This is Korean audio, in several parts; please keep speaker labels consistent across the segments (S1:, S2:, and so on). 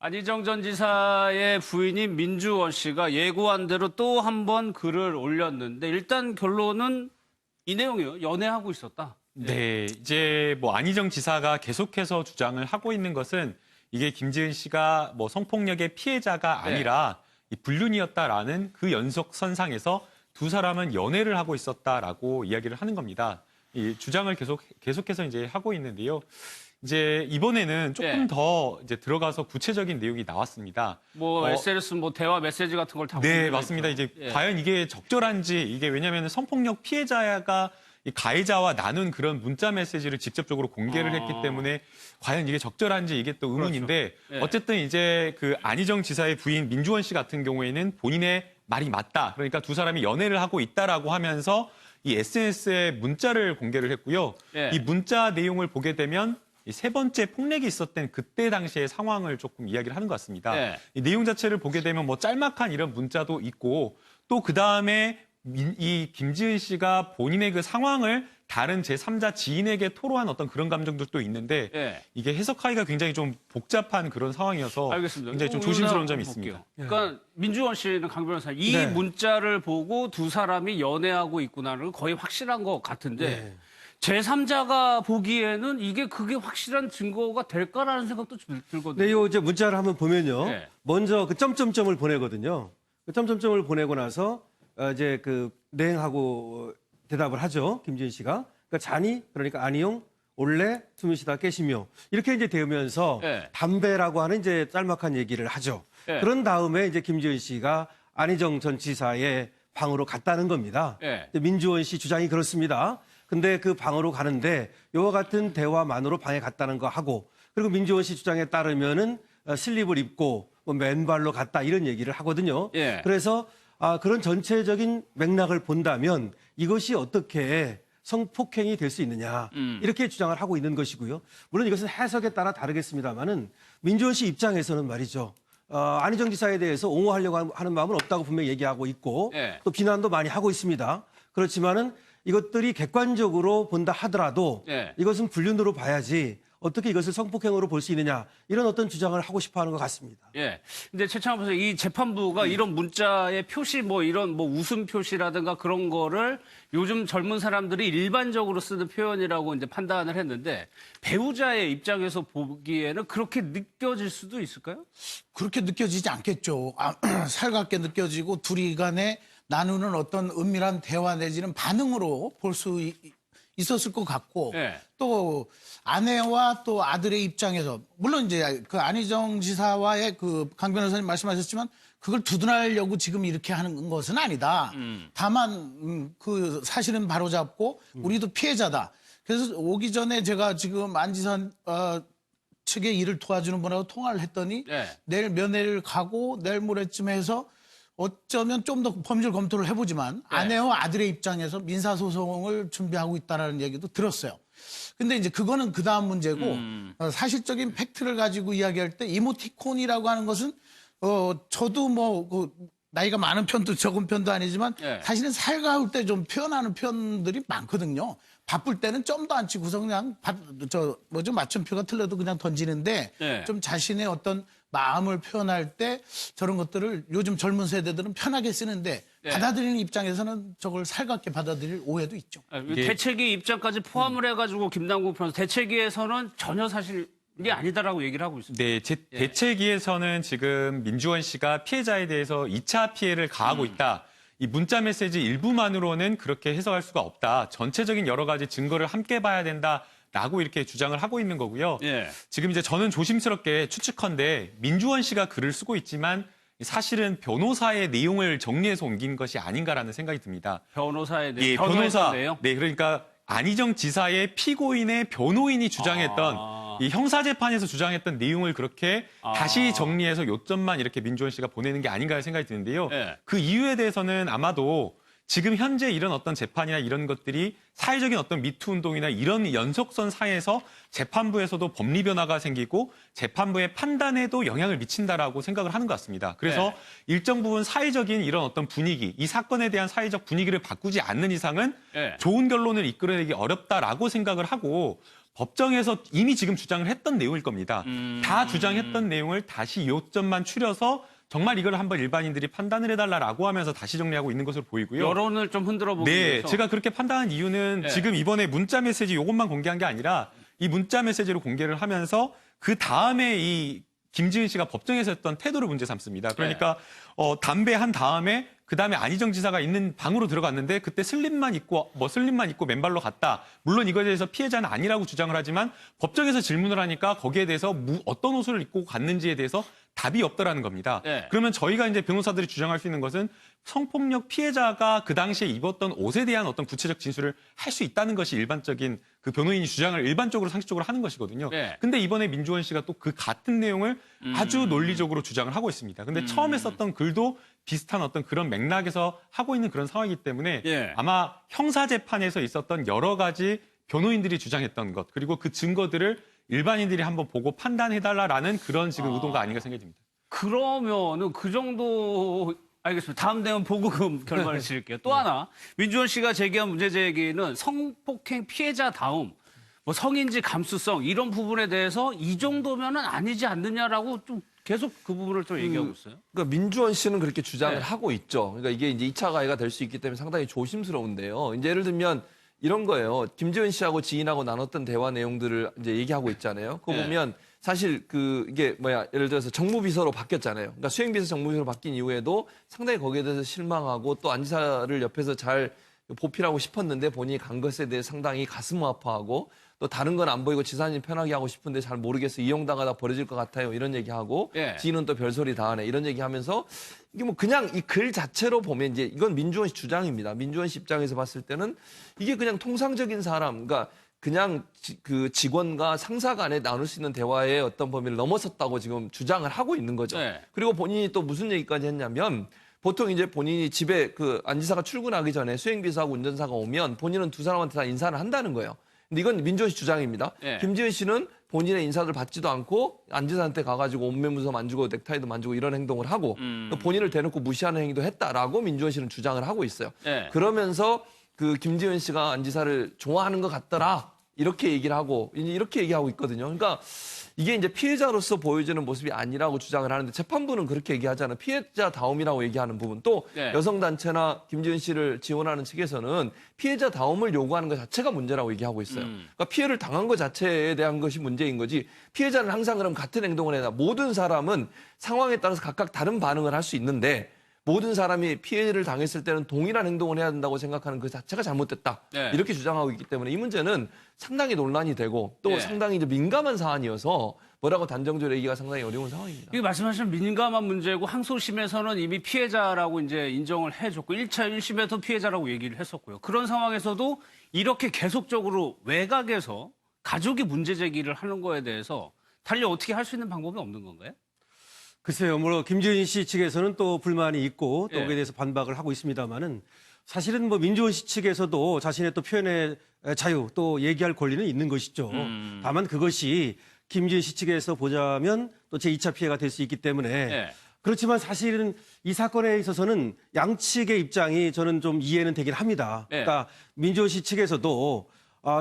S1: 안희정 전 지사의 부인인 민주원 씨가 예고한 대로 또 한 번 글을 올렸는데 일단 결론은 이 내용이에요. 연애하고 있었다.
S2: 네, 이제 뭐 안희정 지사가 계속해서 주장을 하고 있는 것은 이게 김지은 씨가 뭐 성폭력의 피해자가 아니라 이 불륜이었다라는 그 연속선상에서 두 사람은 연애를 하고 있었다라고 이야기를 하는 겁니다. 이 주장을 계속해서 이제 하고 있는데요. 이제 이번에는 조금 더 이제 들어가서 구체적인 내용이 나왔습니다.
S1: 뭐 SNS 뭐 대화 메시지 같은 걸 다
S2: 네, 맞습니다. 이제 과연 이게 적절한지 이게 왜냐하면 성폭력 피해자가 이 가해자와 나눈 그런 문자 메시지를 직접적으로 공개를 했기 때문에 과연 이게 적절한지 이게 또 의문인데
S1: 그렇죠.
S2: 어쨌든 이제 그 안희정 지사의 부인 민주원 씨 같은 경우에는 본인의 말이 맞다. 그러니까 두 사람이 연애를 하고 있다라고 하면서 이 SNS에 문자를 공개를 했고요. 이 문자 내용을 보게 되면 이 세 번째 폭력이 있었던 그때 당시의 상황을 조금 이야기를 하는 것 같습니다. 이 내용 자체를 보게 되면 뭐 짤막한 이런 문자도 있고 또 그다음에 이 김지은 씨가 본인의 그 상황을 다른 제3자 지인에게 토로한 어떤 그런 감정들도 있는데 이게 해석하기가 굉장히 좀 복잡한 그런 상황이어서
S1: 알겠습니다.
S2: 굉장히 좀 조심스러운 점이 있습니다.
S1: 그러니까 민주원 씨는 강 변호사 이 문자를 보고 두 사람이 연애하고 있구나는 거의 확실한 것 같은데 제3자가 보기에는 그게 확실한 증거가 될까라는 생각도 들거든요.
S3: 네, 요 이제 문자를 한번 보면요. 먼저 그 점점점을 보내거든요. 그 점점점을 보내고 나서 이제 그 냉하고 대답을 하죠. 김지은 씨가. 그러니까 자니? 그러니까 아니용. 올래? 숨을 쉬다 깨시며. 이렇게 이제 되면서 담배라고 하는 이제 짤막한 얘기를 하죠. 그런 다음에 이제 김지은 씨가 안희정 전 지사의 방으로 갔다는 겁니다. 민주원 씨 주장이 그렇습니다. 근데 그 방으로 가는데 이와 같은 대화만으로 방에 갔다는 거 하고 그리고 민주원 씨 주장에 따르면은 슬립을 입고 뭐 맨발로 갔다 이런 얘기를 하거든요. 그래서 그런 전체적인 맥락을 본다면 이것이 어떻게 성폭행이 될 수 있느냐 이렇게 주장을 하고 있는 것이고요. 물론 이것은 해석에 따라 다르겠습니다만은 민주원 씨 입장에서는 말이죠. 안희정 지사에 대해서 옹호하려고 하는 마음은 없다고 분명히 얘기하고 있고 또 비난도 많이 하고 있습니다. 그렇지만은 이것들이 객관적으로 본다 하더라도 이것은 불륜으로 봐야지 어떻게 이것을 성폭행으로 볼 수 있느냐 이런 어떤 주장을 하고 싶어하는 것 같습니다.
S1: 근데 최창원 professor 이 재판부가 이런 문자의 표시 뭐 이런 뭐 웃음 표시라든가 그런 거를 요즘 젊은 사람들이 일반적으로 쓰는 표현이라고 이제 판단을 했는데 배우자의 입장에서 보기에는 그렇게 느껴질 수도 있을까요?
S4: 그렇게 느껴지지 않겠죠. 살갑게 느껴지고 둘이 간에 나누는 어떤 은밀한 대화 내지는 반응으로 볼 수 있었을 것 같고 또 아내와 또 아들의 입장에서 물론 이제 그 안희정 지사와의 그 강 변호사님 말씀하셨지만 그걸 두둔하려고 지금 이렇게 하는 것은 아니다. 다만 그 사실은 바로잡고 우리도 피해자다. 그래서 오기 전에 제가 지금 안 지사 측의 일을 도와주는 분하고 통화를 했더니 내일 면회를 가고 내일 모레쯤 해서 어쩌면 좀 더 범죄 검토를 해보지만 아내와 아들의 입장에서 민사소송을 준비하고 있다는 얘기도 들었어요. 근데 이제 그거는 그 다음 문제고 사실적인 팩트를 가지고 이야기할 때 이모티콘이라고 하는 것은 저도 뭐 그 나이가 많은 편도 적은 편도 아니지만 사실은 살가울 때 좀 표현하는 편들이 많거든요. 바쁠 때는 점도 안 치고서 그냥 맞춤표가 틀려도 그냥 던지는데 좀 자신의 어떤 마음을 표현할 때 저런 것들을 요즘 젊은 세대들은 편하게 쓰는데 받아들이는 입장에서는 저걸 살갑게 받아들일 오해도 있죠.
S1: 대책위 입장까지 포함을 해가지고 김남국 변호사 대책위에서는 전혀 사실이 아니다라고 얘기를 하고 있습니다.
S2: 네, 대책위에서는 지금 민주원 씨가 피해자에 대해서 2차 피해를 가하고 있다. 이 문자 메시지 일부만으로는 그렇게 해석할 수가 없다. 전체적인 여러 가지 증거를 함께 봐야 된다라고 이렇게 주장을 하고 있는 거고요. 지금 이제 저는 조심스럽게 추측컨대 민주원 씨가 글을 쓰고 있지만 사실은 변호사의 내용을 정리해서 옮긴 것이 아닌가라는 생각이 듭니다.
S1: 변호사의 내용?
S2: 변호사 내용? 네, 그러니까 안희정 지사의 피고인의 변호인이 주장했던 이 형사재판에서 주장했던 내용을 그렇게 다시 정리해서 요점만 이렇게 민주원 씨가 보내는 게 아닌가 생각이 드는데요. 그 이유에 대해서는 아마도 지금 현재 이런 어떤 재판이나 이런 것들이 사회적인 어떤 미투 운동이나 이런 연속선 상에서 재판부에서도 법리 변화가 생기고 재판부의 판단에도 영향을 미친다라고 생각을 하는 것 같습니다. 그래서 일정 부분 사회적인 이런 어떤 분위기, 이 사건에 대한 사회적 분위기를 바꾸지 않는 이상은 좋은 결론을 이끌어내기 어렵다라고 생각을 하고 법정에서 이미 지금 주장을 했던 내용일 겁니다. 다 주장했던 내용을 다시 요점만 추려서 정말 이걸 한번 일반인들이 판단을 해달라라고 하면서 다시 정리하고 있는 것으로 보이고요.
S1: 여론을 좀 흔들어 보기
S2: 네,
S1: 위해서.
S2: 제가 그렇게 판단한 이유는 지금 이번에 문자 메시지 이것만 공개한 게 아니라 이 문자 메시지로 공개를 하면서 그 다음에 이 김지은 씨가 법정에서 했던 태도를 문제 삼습니다. 그러니까 담배 한 다음에 그다음에 안희정 지사가 있는 방으로 들어갔는데 그때 슬립만 입고 맨발로 갔다. 물론 이거에 대해서 피해자는 아니라고 주장을 하지만 법정에서 질문을 하니까 거기에 대해서 어떤 옷을 입고 갔는지에 대해서 답이 없더라는 겁니다.
S1: 네.
S2: 그러면 저희가 이제 변호사들이 주장할 수 있는 것은 성폭력 피해자가 그 당시에 입었던 옷에 대한 어떤 구체적 진술을 할 수 있다는 것이 일반적인 그 변호인이 주장을 일반적으로 상식적으로 하는 것이거든요.
S1: 네.
S2: 근데 이번에 민주원 씨가 또 그 같은 내용을 아주 논리적으로 주장을 하고 있습니다. 근데 처음에 썼던 글도 비슷한 어떤 그런 맥락에서 하고 있는 그런 상황이기 때문에 아마 형사재판에서 있었던 여러 가지 변호인들이 주장했던 것 그리고 그 증거들을 일반인들이 한번 보고 판단해달라라는 그런 지금 의도가 아닌가 생각이 듭니다.
S1: 그러면은 그 정도 알겠습니다. 다음 내용 보고 그 결말을 지을게요. 또 하나 민주원 씨가 제기한 문제 제기는 성폭행 피해자다움 뭐 성인지 감수성 이런 부분에 대해서 이 정도면은 아니지 않느냐라고 좀 계속 그 부분을 좀 얘기하고 있어요.
S5: 그러니까 민주원 씨는 그렇게 주장을
S1: 네.
S5: 하고 있죠. 그러니까 이게 이제 2차 가해가 될 수 있기 때문에 상당히 조심스러운데요. 이제 예를 들면 이런 거예요. 김지은 씨하고 지인하고 나눴던 대화 내용들을 이제 얘기하고 있잖아요. 그거 보면 사실 이게 예를 들어서 정무비서로 바뀌었잖아요. 그러니까 수행비서 정무비서로 바뀐 이후에도 상당히 거기에 대해서 실망하고 또 안 지사를 옆에서 잘 보필하고 싶었는데 본인이 간 것에 대해 상당히 가슴 아파하고 또 다른 건 안 보이고 지사님 편하게 하고 싶은데 잘 모르겠어. 이용당하다 버려질 것 같아요. 이런 얘기하고 지인은 또 별소리 다 하네. 이런 얘기하면서 이게 뭐 그냥 이 글 자체로 보면 이제 이건 민주원 씨 주장입니다. 민주원 씨 입장에서 봤을 때는 이게 그냥 통상적인 사람, 그러니까 그냥 그 직원과 상사 간에 나눌 수 있는 대화의 어떤 범위를 넘어섰다고 지금 주장을 하고 있는 거죠. 그리고 본인이 또 무슨 얘기까지 했냐면 보통 이제 본인이 집에 안 지사가 출근하기 전에 수행비서하고 운전사가 오면 본인은 두 사람한테 다 인사를 한다는 거예요. 근데 이건 민주원 씨 주장입니다. 김지은 씨는 본인의 인사를 받지도 않고 안 지사한테 가가지고 옷매무새 만지고 넥타이도 만지고 이런 행동을 하고 또 본인을 대놓고 무시하는 행위도 했다라고 민주원 씨는 주장을 하고 있어요. 그러면서 그 김지은 씨가 안 지사를 좋아하는 것 같더라. 이렇게 얘기를 하고 이렇게 얘기하고 있거든요. 그러니까 이게 이제 피해자로서 보여지는 모습이 아니라고 주장을 하는데 재판부는 그렇게 얘기하잖아요. 피해자다움이라고 얘기하는 부분. 또 여성단체나 김지은 씨를 지원하는 측에서는 피해자다움을 요구하는 것 자체가 문제라고 얘기하고 있어요. 그러니까 피해를 당한 것 자체에 대한 것이 문제인 거지. 피해자는 항상 그럼 같은 행동을 해야 모든 사람은 상황에 따라서 각각 다른 반응을 할 수 있는데 모든 사람이 피해를 당했을 때는 동일한 행동을 해야 된다고 생각하는 그 자체가 잘못됐다. 이렇게 주장하고 있기 때문에 이 문제는 상당히 논란이 되고 또 상당히 이제 민감한 사안이어서 뭐라고 단정적으로 얘기가 상당히 어려운 상황입니다.
S1: 이게 말씀하신 민감한 문제고 항소심에서는 이미 피해자라고 이제 인정을 해줬고 1차 1심에도 피해자라고 얘기를 했었고요. 그런 상황에서도 이렇게 계속적으로 외곽에서 가족이 문제 제기를 하는 거에 대해서 달리 어떻게 할 수 있는 방법이 없는 건가요?
S3: 글쎄요, 김지은 씨 측에서는 또 불만이 있고 또 거기에 대해서 반박을 하고 있습니다만은 사실은 민주원 씨 측에서도 자신의 또 표현의 자유 또 얘기할 권리는 있는 것이죠. 다만 그것이 김지은 씨 측에서 보자면 또 제2차 피해가 될 수 있기 때문에 그렇지만 사실은 이 사건에 있어서는 양측의 입장이 저는 좀 이해는 되긴 합니다. 그러니까 민주원 씨 측에서도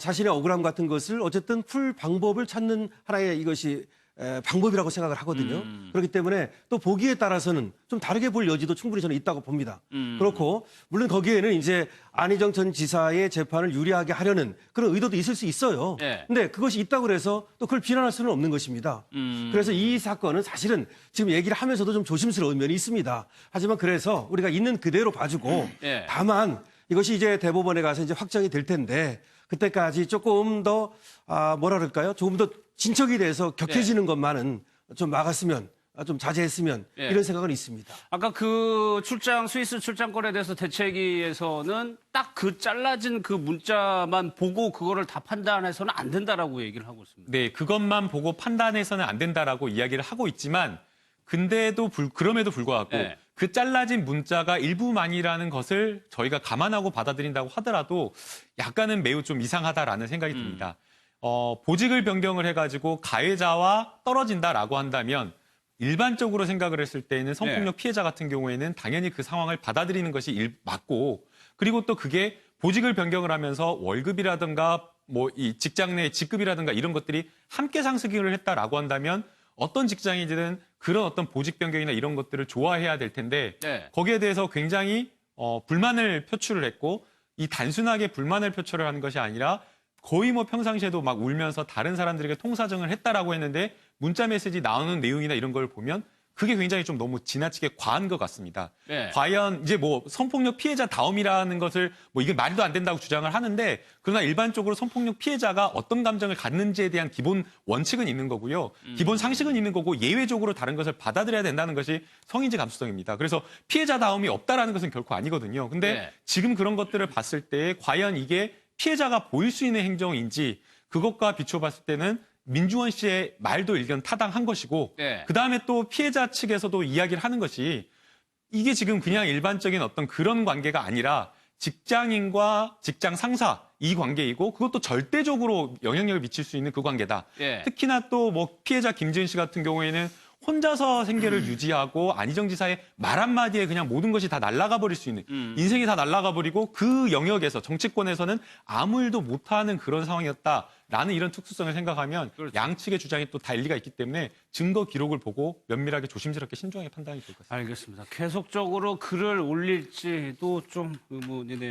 S3: 자신의 억울함 같은 것을 어쨌든 풀 방법을 찾는 하나의 이것이 방법이라고 생각을 하거든요. 그렇기 때문에 또 보기에 따라서는 좀 다르게 볼 여지도 충분히 저는 있다고 봅니다. 그렇고 물론 거기에는 이제 안희정 전 지사의 재판을 유리하게 하려는 그런 의도도 있을 수 있어요. 근데 그것이 있다고 해서 또 그걸 비난할 수는 없는 것입니다. 그래서 이 사건은 사실은 지금 얘기를 하면서도 좀 조심스러운 면이 있습니다. 하지만 그래서 우리가 있는 그대로 봐주고 다만 이것이 이제 대법원에 가서 이제 확정이 될 텐데 그때까지 조금 더 뭐라 그럴까요? 조금 더 진척이 돼서 격해지는 것만은 좀 막았으면 좀 자제했으면 이런 생각은 있습니다.
S1: 아까 스위스 출장권에 대해서 대책위에서는 딱 그 잘라진 그 문자만 보고 그거를 다 판단해서는 안 된다라고 얘기를 하고 있습니다.
S2: 네, 그것만 보고 판단해서는 안 된다라고 이야기를 하고 있지만 그럼에도 불구하고 그 잘라진 문자가 일부만이라는 것을 저희가 감안하고 받아들인다고 하더라도 약간은 매우 좀 이상하다라는 생각이 듭니다. 보직을 변경을 해가지고 가해자와 떨어진다라고 한다면 일반적으로 생각을 했을 때는 성폭력 피해자 같은 경우에는 당연히 그 상황을 받아들이는 것이 맞고 그리고 또 그게 보직을 변경을 하면서 월급이라든가 뭐 이 직장 내 직급이라든가 이런 것들이 함께 상승을 했다라고 한다면 어떤 직장인들은 그런 어떤 보직 변경이나 이런 것들을 좋아해야 될 텐데 거기에 대해서 굉장히 불만을 표출을 했고 이 단순하게 불만을 표출을 하는 것이 아니라 거의 뭐 평상시에도 막 울면서 다른 사람들에게 통사정을 했다라고 했는데 문자 메시지 나오는 내용이나 이런 걸 보면 그게 굉장히 좀 너무 지나치게 과한 것 같습니다. 과연 이제 뭐 성폭력 피해자 다움이라는 것을 뭐 이게 말도 안 된다고 주장을 하는데 그러나 일반적으로 성폭력 피해자가 어떤 감정을 갖는지에 대한 기본 원칙은 있는 거고요. 기본 상식은 있는 거고 예외적으로 다른 것을 받아들여야 된다는 것이 성인지 감수성입니다. 그래서 피해자 다움이 없다라는 것은 결코 아니거든요. 근데 지금 그런 것들을 봤을 때 과연 이게 피해자가 보일 수 있는 행정인지 그것과 비춰봤을 때는 민주원 씨의 말도 일견 타당한 것이고 그다음에 또 피해자 측에서도 이야기를 하는 것이 이게 지금 그냥 일반적인 어떤 그런 관계가 아니라 직장인과 직장 상사 이 관계이고 그것도 절대적으로 영향력을 미칠 수 있는 그 관계다. 특히나 또 뭐 피해자 김지은 씨 같은 경우에는 혼자서 생계를 유지하고 안희정 지사의 말 한마디에 그냥 모든 것이 다 날아가 버릴 수 있는 인생이 다 날아가 버리고 그 영역에서 정치권에서는 아무 일도 못하는 그런 상황이었다라는 이런 특수성을 생각하면 양측의 주장이 또 다 일리가 있기 때문에 증거 기록을 보고 면밀하게 조심스럽게 신중하게 판단이 될 것 같습니다.
S1: 알겠습니다. 계속적으로 글을 올릴지도 좀 의문이네요.